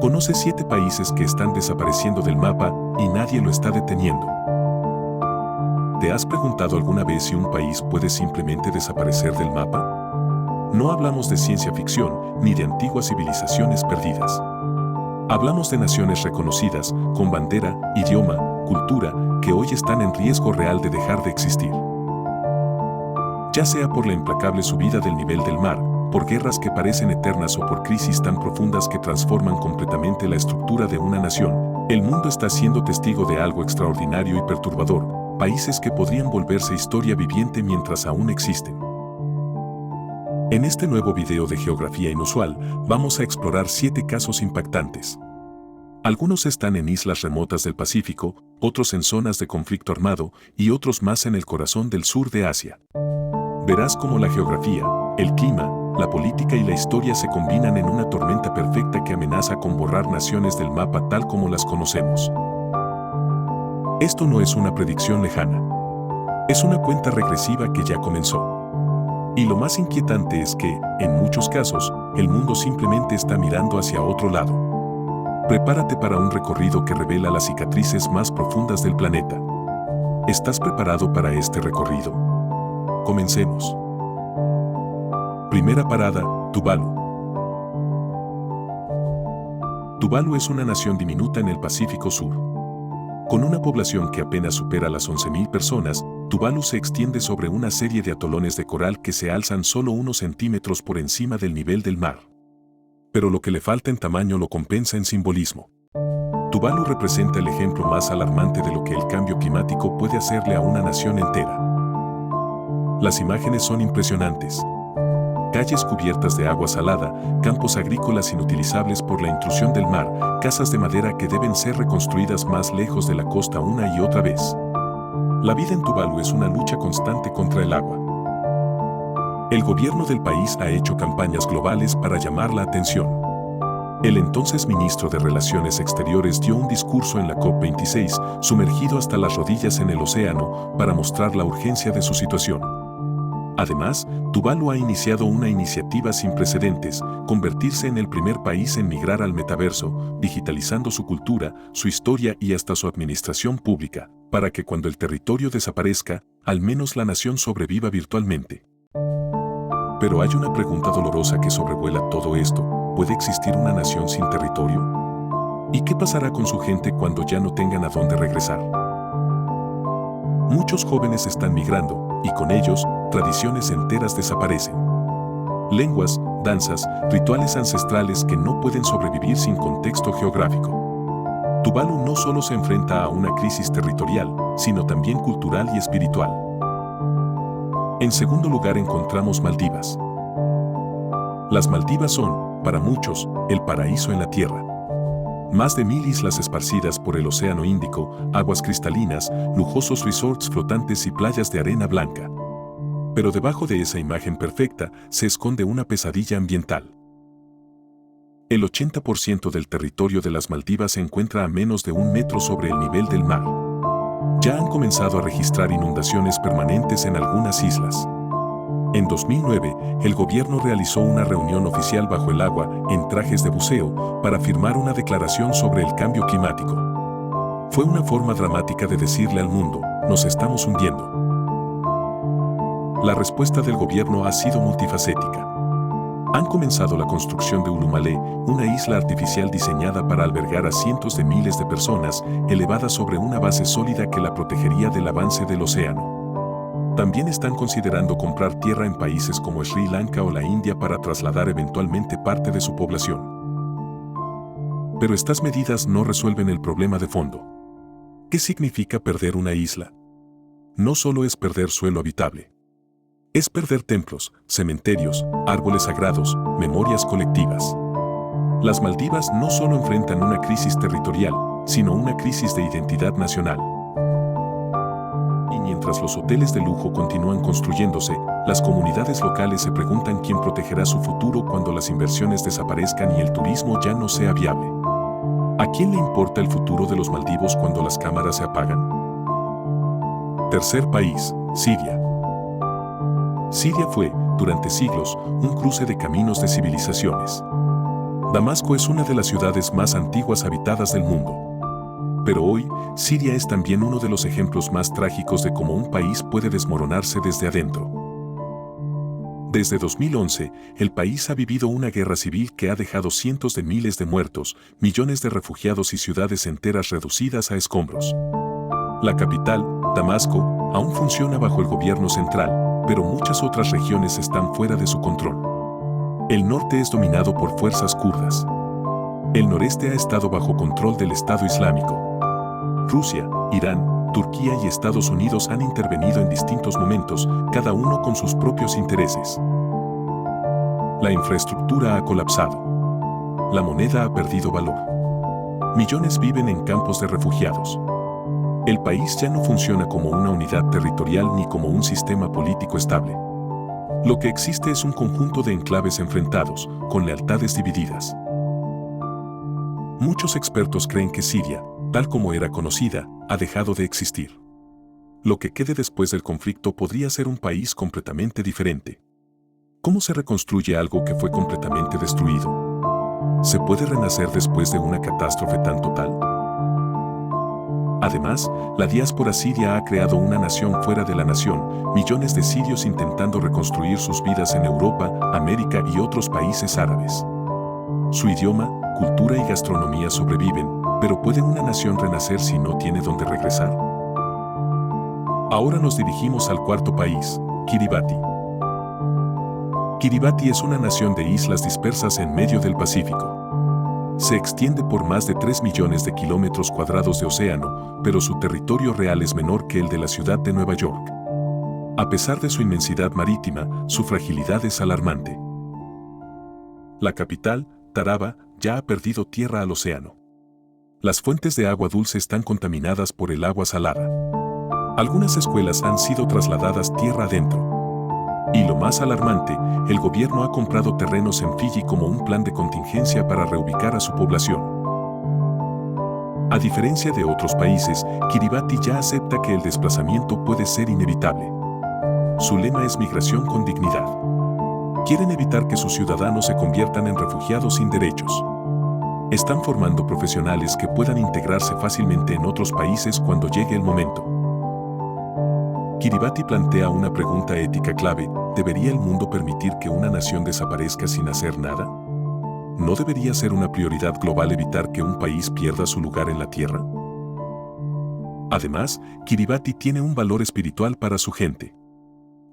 Conoce 7 países que están desapareciendo del mapa y nadie lo está deteniendo. ¿Te has preguntado alguna vez si un país puede simplemente desaparecer del mapa? No hablamos de ciencia ficción ni de antiguas civilizaciones perdidas. Hablamos de naciones reconocidas, con bandera, idioma, cultura, que hoy están en riesgo real de dejar de existir. Ya sea por la implacable subida del nivel del mar, por guerras que parecen eternas o por crisis tan profundas que transforman completamente la estructura de una nación, el mundo está siendo testigo de algo extraordinario y perturbador, países que podrían volverse historia viviente mientras aún existen. En este nuevo video de Geografía Inusual, vamos a explorar 7 casos impactantes. Algunos están en islas remotas del Pacífico, otros en zonas de conflicto armado y otros más en el corazón del sur de Asia. Verás cómo la geografía, el clima, la política y la historia se combinan en una tormenta perfecta que amenaza con borrar naciones del mapa tal como las conocemos. Esto no es una predicción lejana. Es una cuenta regresiva que ya comenzó. Y lo más inquietante es que, en muchos casos, el mundo simplemente está mirando hacia otro lado. Prepárate para un recorrido que revela las cicatrices más profundas del planeta. ¿Estás preparado para este recorrido? Comencemos. Primera parada, Tuvalu. Tuvalu es una nación diminuta en el Pacífico Sur. Con una población que apenas supera las 11.000 personas, Tuvalu se extiende sobre una serie de atolones de coral que se alzan solo unos centímetros por encima del nivel del mar. Pero lo que le falta en tamaño lo compensa en simbolismo. Tuvalu representa el ejemplo más alarmante de lo que el cambio climático puede hacerle a una nación entera. Las imágenes son impresionantes. Calles cubiertas de agua salada, campos agrícolas inutilizables por la intrusión del mar, casas de madera que deben ser reconstruidas más lejos de la costa una y otra vez. La vida en Tuvalu es una lucha constante contra el agua. El gobierno del país ha hecho campañas globales para llamar la atención. El entonces ministro de Relaciones Exteriores dio un discurso en la COP26, sumergido hasta las rodillas en el océano, para mostrar la urgencia de su situación. Además, Tuvalu ha iniciado una iniciativa sin precedentes, convertirse en el primer país en migrar al metaverso, digitalizando su cultura, su historia y hasta su administración pública, para que cuando el territorio desaparezca, al menos la nación sobreviva virtualmente. Pero hay una pregunta dolorosa que sobrevuela todo esto: ¿puede existir una nación sin territorio? ¿Y qué pasará con su gente cuando ya no tengan a dónde regresar? Muchos jóvenes están migrando, y con ellos, tradiciones enteras desaparecen. Lenguas, danzas, rituales ancestrales que no pueden sobrevivir sin contexto geográfico. Tuvalu no solo se enfrenta a una crisis territorial, sino también cultural y espiritual. En segundo lugar encontramos Maldivas. Las Maldivas son, para muchos, el paraíso en la tierra. Más de 1000 islas esparcidas por el Océano Índico, aguas cristalinas, lujosos resorts flotantes y playas de arena blanca. Pero debajo de esa imagen perfecta se esconde una pesadilla ambiental. El 80% del territorio de las Maldivas se encuentra a menos de 1 metro sobre el nivel del mar. Ya han comenzado a registrar inundaciones permanentes en algunas islas. En 2009, el gobierno realizó una reunión oficial bajo el agua, en trajes de buceo, para firmar una declaración sobre el cambio climático. Fue una forma dramática de decirle al mundo: nos estamos hundiendo. La respuesta del gobierno ha sido multifacética. Han comenzado la construcción de Ulumale, una isla artificial diseñada para albergar a cientos de miles de personas, elevada sobre una base sólida que la protegería del avance del océano. También están considerando comprar tierra en países como Sri Lanka o la India para trasladar eventualmente parte de su población. Pero estas medidas no resuelven el problema de fondo. ¿Qué significa perder una isla? No solo es perder suelo habitable. Es perder templos, cementerios, árboles sagrados, memorias colectivas. Las Maldivas no solo enfrentan una crisis territorial, sino una crisis de identidad nacional. Y mientras los hoteles de lujo continúan construyéndose, las comunidades locales se preguntan quién protegerá su futuro cuando las inversiones desaparezcan y el turismo ya no sea viable. ¿A quién le importa el futuro de los maldivos cuando las cámaras se apagan? Tercer país, Siria. Siria fue, durante siglos, un cruce de caminos de civilizaciones. Damasco es una de las ciudades más antiguas habitadas del mundo. Pero hoy, Siria es también uno de los ejemplos más trágicos de cómo un país puede desmoronarse desde adentro. Desde 2011, el país ha vivido una guerra civil que ha dejado cientos de miles de muertos, millones de refugiados y ciudades enteras reducidas a escombros. La capital, Damasco, aún funciona bajo el gobierno central, pero muchas otras regiones están fuera de su control. El norte es dominado por fuerzas kurdas. El noreste ha estado bajo control del Estado Islámico. Rusia, Irán, Turquía y Estados Unidos han intervenido en distintos momentos, cada uno con sus propios intereses. La infraestructura ha colapsado. La moneda ha perdido valor. Millones viven en campos de refugiados. El país ya no funciona como una unidad territorial ni como un sistema político estable. Lo que existe es un conjunto de enclaves enfrentados, con lealtades divididas. Muchos expertos creen que Siria, tal como era conocida, ha dejado de existir. Lo que quede después del conflicto podría ser un país completamente diferente. ¿Cómo se reconstruye algo que fue completamente destruido? ¿Se puede renacer después de una catástrofe tan total? Además, la diáspora siria ha creado una nación fuera de la nación, millones de sirios intentando reconstruir sus vidas en Europa, América y otros países árabes. Su idioma, cultura y gastronomía sobreviven, pero ¿puede una nación renacer si no tiene dónde regresar? Ahora nos dirigimos al cuarto país, Kiribati. Kiribati es una nación de islas dispersas en medio del Pacífico. Se extiende por más de 3 millones de kilómetros cuadrados de océano, pero su territorio real es menor que el de la ciudad de Nueva York. A pesar de su inmensidad marítima, su fragilidad es alarmante. La capital, Taraba, ya ha perdido tierra al océano. Las fuentes de agua dulce están contaminadas por el agua salada. Algunas escuelas han sido trasladadas tierra adentro. Y lo más alarmante, el gobierno ha comprado terrenos en Fiji como un plan de contingencia para reubicar a su población. A diferencia de otros países, Kiribati ya acepta que el desplazamiento puede ser inevitable. Su lema es migración con dignidad. Quieren evitar que sus ciudadanos se conviertan en refugiados sin derechos. Están formando profesionales que puedan integrarse fácilmente en otros países cuando llegue el momento. Kiribati plantea una pregunta ética clave: ¿debería el mundo permitir que una nación desaparezca sin hacer nada? ¿No debería ser una prioridad global evitar que un país pierda su lugar en la Tierra? Además, Kiribati tiene un valor espiritual para su gente.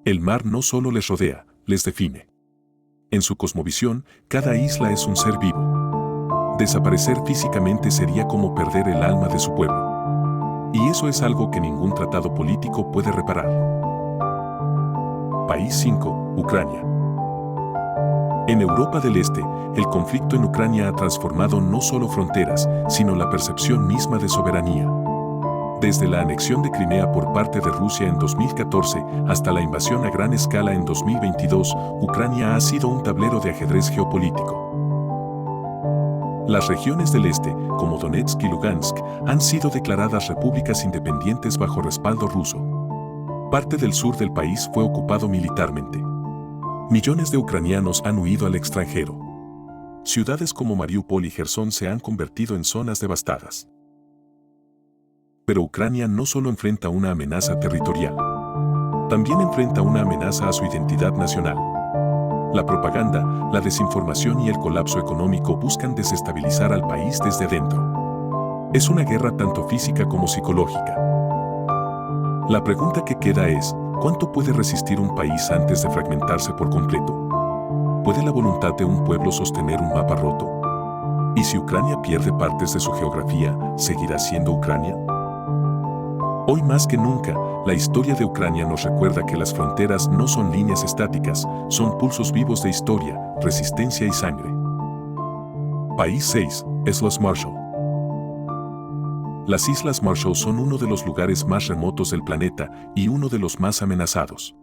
El mar no solo les rodea, les define. En su cosmovisión, cada isla es un ser vivo. Desaparecer físicamente sería como perder el alma de su pueblo. Y eso es algo que ningún tratado político puede reparar. País 5, Ucrania. En Europa del Este, el conflicto en Ucrania ha transformado no solo fronteras, sino la percepción misma de soberanía. Desde la anexión de Crimea por parte de Rusia en 2014 hasta la invasión a gran escala en 2022, Ucrania ha sido un tablero de ajedrez geopolítico. Las regiones del este, como Donetsk y Lugansk, han sido declaradas repúblicas independientes bajo respaldo ruso. Parte del sur del país fue ocupado militarmente. Millones de ucranianos han huido al extranjero. Ciudades como Mariupol y Jersón se han convertido en zonas devastadas. Pero Ucrania no solo enfrenta una amenaza territorial, también enfrenta una amenaza a su identidad nacional. La propaganda, la desinformación y el colapso económico buscan desestabilizar al país desde adentro. Es una guerra tanto física como psicológica. La pregunta que queda es, ¿cuánto puede resistir un país antes de fragmentarse por completo? ¿Puede la voluntad de un pueblo sostener un mapa roto? ¿Y si Ucrania pierde partes de su geografía, seguirá siendo Ucrania? Hoy más que nunca, la historia de Ucrania nos recuerda que las fronteras no son líneas estáticas, son pulsos vivos de historia, resistencia y sangre. País 6, Islas Marshall. Las Islas Marshall son uno de los lugares más remotos del planeta y uno de los más amenazados.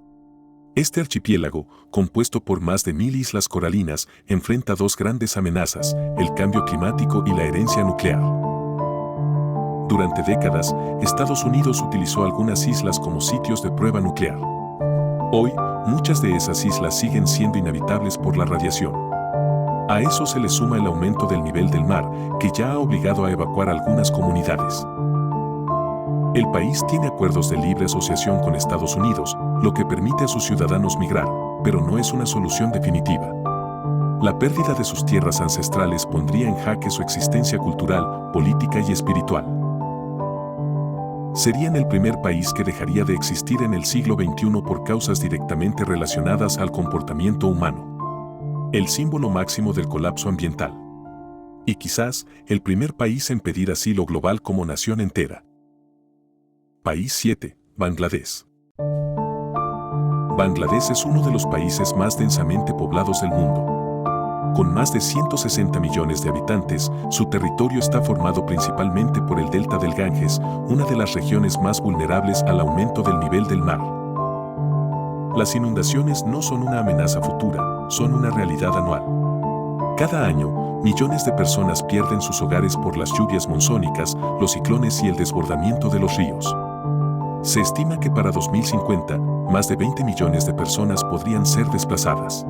Este archipiélago, compuesto por más de 1000 islas coralinas, enfrenta dos grandes amenazas: el cambio climático y la herencia nuclear. Durante décadas, Estados Unidos utilizó algunas islas como sitios de prueba nuclear. Hoy, muchas de esas islas siguen siendo inhabitables por la radiación. A eso se le suma el aumento del nivel del mar, que ya ha obligado a evacuar algunas comunidades. El país tiene acuerdos de libre asociación con Estados Unidos, lo que permite a sus ciudadanos migrar, pero no es una solución definitiva. La pérdida de sus tierras ancestrales pondría en jaque su existencia cultural, política y espiritual. Serían el primer país que dejaría de existir en el siglo XXI por causas directamente relacionadas al comportamiento humano. El símbolo máximo del colapso ambiental. Y quizás, el primer país en pedir asilo global como nación entera. País 7, Bangladesh. Bangladesh es uno de los países más densamente poblados del mundo. Con más de 160 millones de habitantes, su territorio está formado principalmente por el delta del Ganges, una de las regiones más vulnerables al aumento del nivel del mar. Las inundaciones no son una amenaza futura, son una realidad anual. Cada año, millones de personas pierden sus hogares por las lluvias monzónicas, los ciclones y el desbordamiento de los ríos. Se estima que para 2050, más de 20 millones de personas podrían ser desplazadas.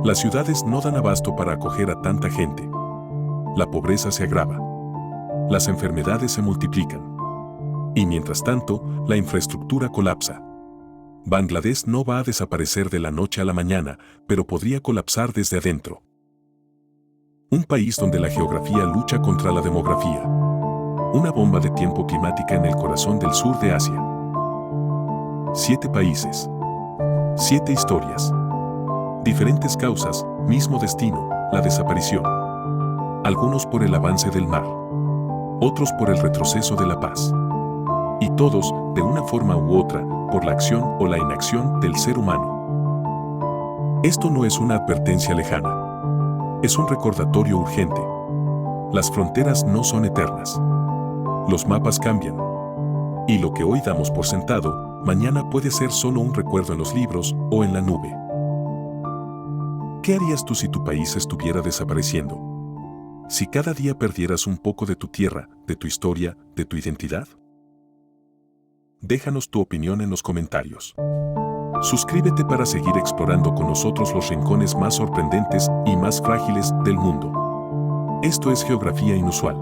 Las ciudades no dan abasto para acoger a tanta gente. La pobreza se agrava. Las enfermedades se multiplican. Y mientras tanto, la infraestructura colapsa. Bangladesh no va a desaparecer de la noche a la mañana, pero podría colapsar desde adentro. Un país donde la geografía lucha contra la demografía. Una bomba de tiempo climática en el corazón del sur de Asia. 7 países. 7 historias. Diferentes causas, mismo destino, la desaparición. Algunos por el avance del mar. Otros por el retroceso de la paz. Y todos, de una forma u otra, por la acción o la inacción del ser humano. Esto no es una advertencia lejana. Es un recordatorio urgente. Las fronteras no son eternas. Los mapas cambian. Y lo que hoy damos por sentado, mañana puede ser solo un recuerdo en los libros o en la nube. ¿Qué harías tú si tu país estuviera desapareciendo? Si cada día perdieras un poco de tu tierra, de tu historia, de tu identidad. Déjanos tu opinión en los comentarios. Suscríbete para seguir explorando con nosotros los rincones más sorprendentes y más frágiles del mundo. Esto es Geografía Inusual.